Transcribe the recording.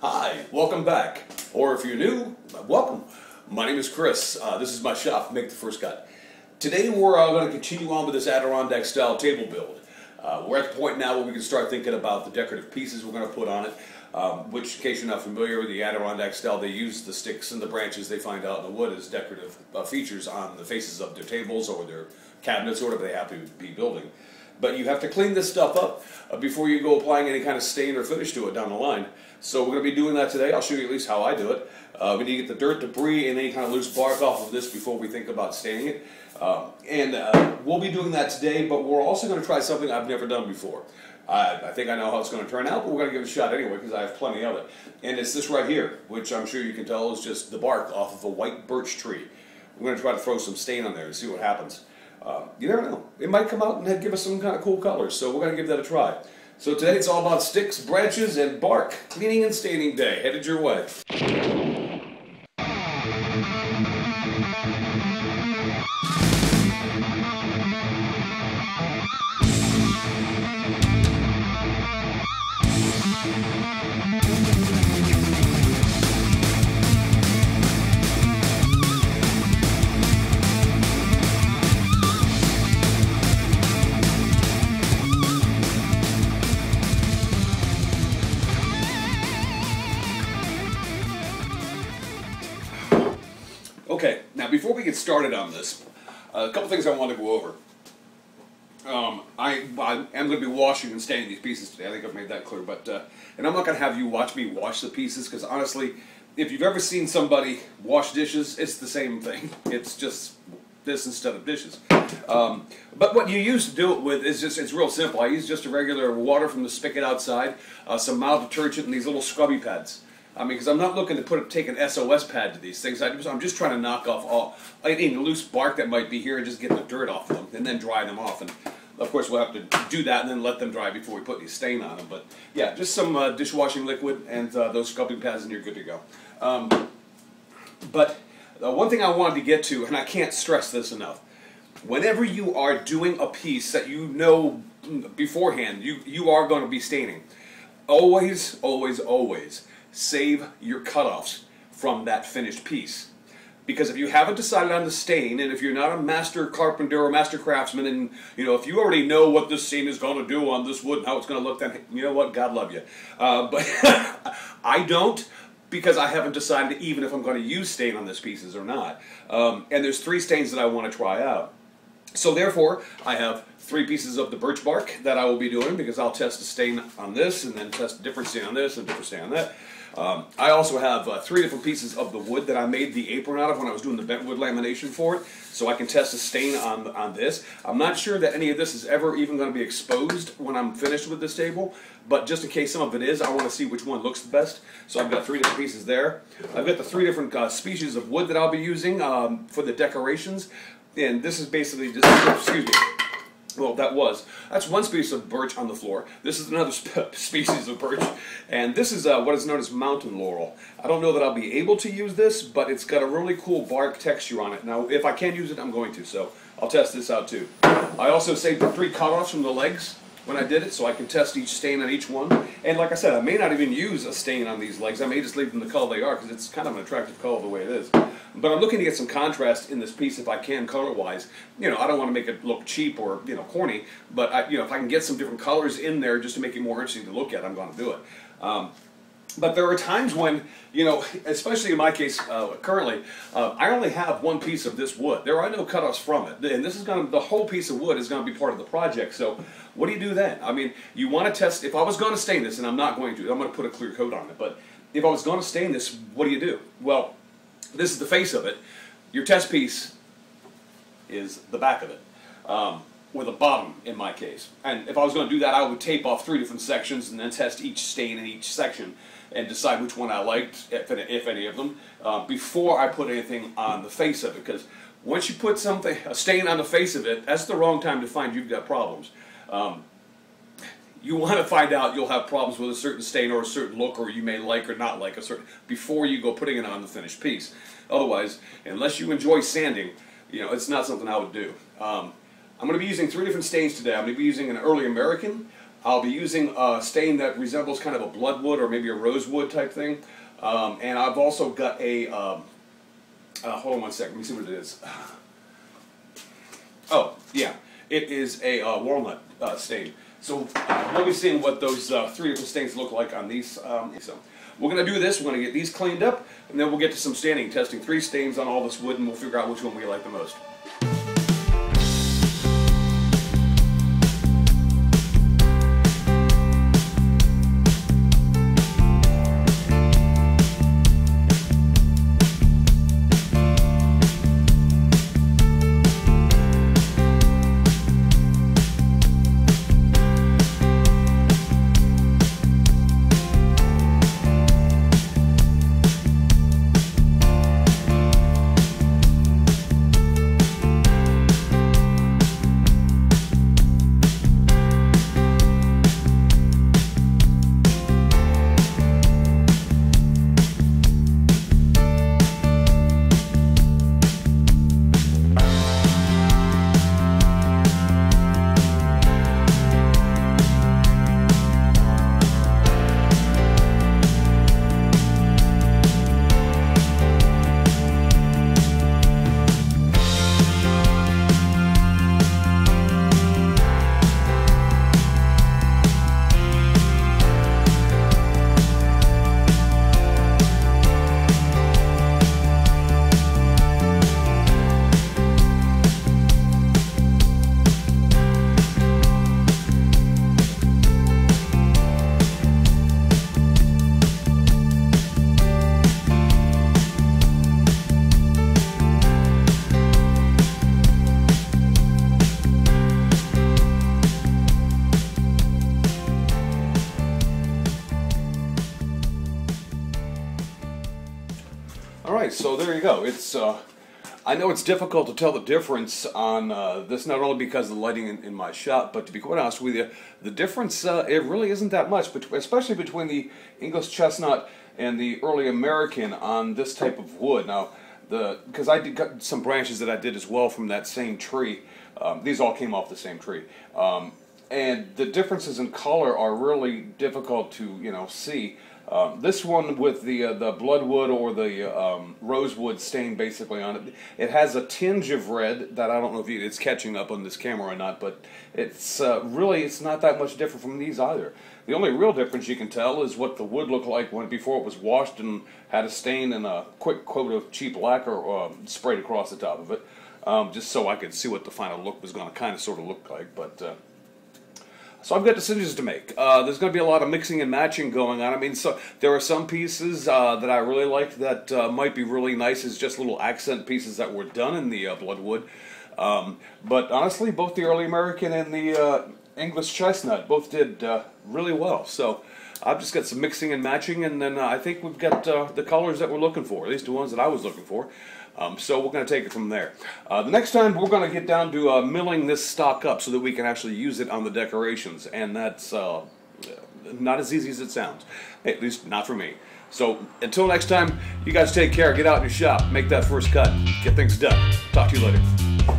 Hi, welcome back. Or if you're new, welcome. My name is Chris. This is my shop, Make the First Cut. Today we're going to continue on with this Adirondack Style Table build. We're at the point now where we can start thinking about the decorative pieces we're going to put on it, which, in case you're not familiar with the Adirondack style, they use the sticks and the branches they find out in the wood as decorative features on the faces of their tables or their cabinets or whatever they happen to be building. But you have to clean this stuff up before you go applying any kind of stain or finish to it down the line. So we're going to be doing that today. I'll show you at least how I do it. We need to get the dirt, debris, and any kind of loose bark off of this before we think about staining it. We'll be doing that today, but we're also going to try something I've never done before. I think I know how it's going to turn out, but we're going to give it a shot anyway because I have plenty of it. And it's this right here, which I'm sure you can tell is just the bark off of a white birch tree. We're going to try to throw some stain on there and see what happens. You never know. It might come out and give us some kind of cool colors, so we're going to give that a try. So today it's all about sticks, branches, and bark. Cleaning and staining day. Headed your way. Okay, now before we get started on this, a couple things I want to go over. I am going to be washing and staining these pieces today. I think I've made that clear. But and I'm not going to have you watch me wash the pieces because honestly, if you've ever seen somebody wash dishes, it's the same thing. It's just this instead of dishes. But what you used to do it with is just, it's real simple. I use just a regular water from the spigot outside, some mild detergent, and these little scrubby pads. I mean, because I'm not looking to take an SOS pad to these things. I'm just trying to knock off all any loose bark that might be here and just get the dirt off them and then dry them off. And of course, we'll have to do that and then let them dry before we put any stain on them. But yeah, just some dishwashing liquid and those scrubbing pads, and you're good to go. But one thing I wanted to get to, and I can't stress this enough, whenever you are doing a piece that you know beforehand, you are going to be staining, always, always, always save your cutoffs from that finished piece. Because if you haven't decided on the stain, and if you're not a master carpenter or master craftsman, and if you already know what this stain is going to do on this wood and how it's going to look, then you know what, God love you. But I don't, because I haven't decided even if I'm going to use stain on this pieces or not. And there's 3 stains that I want to try out. So therefore, I have 3 pieces of the birch bark that I will be doing because I'll test a stain on this and then test a different stain on this and a different stain on that. I also have 3 different pieces of the wood that I made the apron out of when I was doing the bent wood lamination for it, so I can test a stain on this. I'm not sure that any of this is ever even going to be exposed when I'm finished with this table, but just in case some of it is, I want to see which one looks the best. So I've got 3 different pieces there. I've got the 3 different species of wood that I'll be using for the decorations, and this is basically just, excuse me. Well, that's one species of birch on the floor. This is another species of birch, and this is what is known as mountain laurel. I don't know that I'll be able to use this, but it's got a really cool bark texture on it. Now, if I can use it, I'm going to, so I'll test this out too. I also saved the 3 cutoffs from the legs when I did it, so I can test each stain on each one. And like I said, I may not even use a stain on these legs. I may just leave them the color they are, because it's kind of an attractive color the way it is. But I'm looking to get some contrast in this piece if I can, color-wise. I don't want to make it look cheap or corny, but if I can get some different colors in there just to make it more interesting to look at, I'm going to do it. But there are times when, especially in my case currently, I only have 1 piece of this wood. There are no cutoffs from it, and this is the whole piece of wood is going to be part of the project. So, what do you do then? I mean, you want to test. If I was going to stain this, and I'm not going to, I'm going to put a clear coat on it. But if I was going to stain this, what do? Well, this is the face of it. Your test piece is the back of it, or the bottom in my case. And if I was going to do that, I would tape off 3 different sections and then test each stain in each section and decide which one I liked, if any of them, before I put anything on the face of it. Because once you put a stain on the face of it, that's the wrong time to find you've got problems. You want to find out you'll have problems with a certain stain or a certain look, or you may like or not like a certain, before you go putting it on the finished piece. Otherwise, unless you enjoy sanding, it's not something I would do. I'm going to be using 3 different stains today. I'm going to be using an early American, I'll be using a stain that resembles kind of a bloodwood or maybe a rosewood type thing. And I've also got a, hold on one second, let me see what it is. Oh, yeah, it is a walnut stain. So we'll be seeing what those 3 different stains look like on these. So we're going to do this, we're going to get these cleaned up, and then we'll get to some staining, testing 3 stains on all this wood, and we'll figure out which one we like the most. Alright, so there you go. It's I know it's difficult to tell the difference on this, not only because of the lighting in my shop, but to be quite honest with you, the difference, it really isn't that much, especially between the English chestnut and the early American on this type of wood. Now, because I got some branches that I did as well from that same tree. These all came off the same tree. And the differences in color are really difficult to, see. This one with the bloodwood or the rosewood stain basically on it, it has a tinge of red that I don't know if it's catching up on this camera or not, but it's really, it's not that much different from these either. The only real difference you can tell is what the wood looked like before it was washed and had a stain and a quick coat of cheap lacquer sprayed across the top of it, just so I could see what the final look was going to kind of sort of look like. But so I've got decisions to make. There's going to be a lot of mixing and matching going on. I mean, so there are some pieces that I really like that might be really nice as just little accent pieces that were done in the bloodwood. But honestly, both the early American and the English chestnut both did really well. So I've just got some mixing and matching, and then I think we've got the colors that we're looking for, at least the ones that I was looking for. So we're going to take it from there. The next time we're going to get down to milling this stock up so that we can actually use it on the decorations, and that's not as easy as it sounds, at least not for me. So until next time, you guys take care, get out in your shop, make that first cut, get things done. Talk to you later.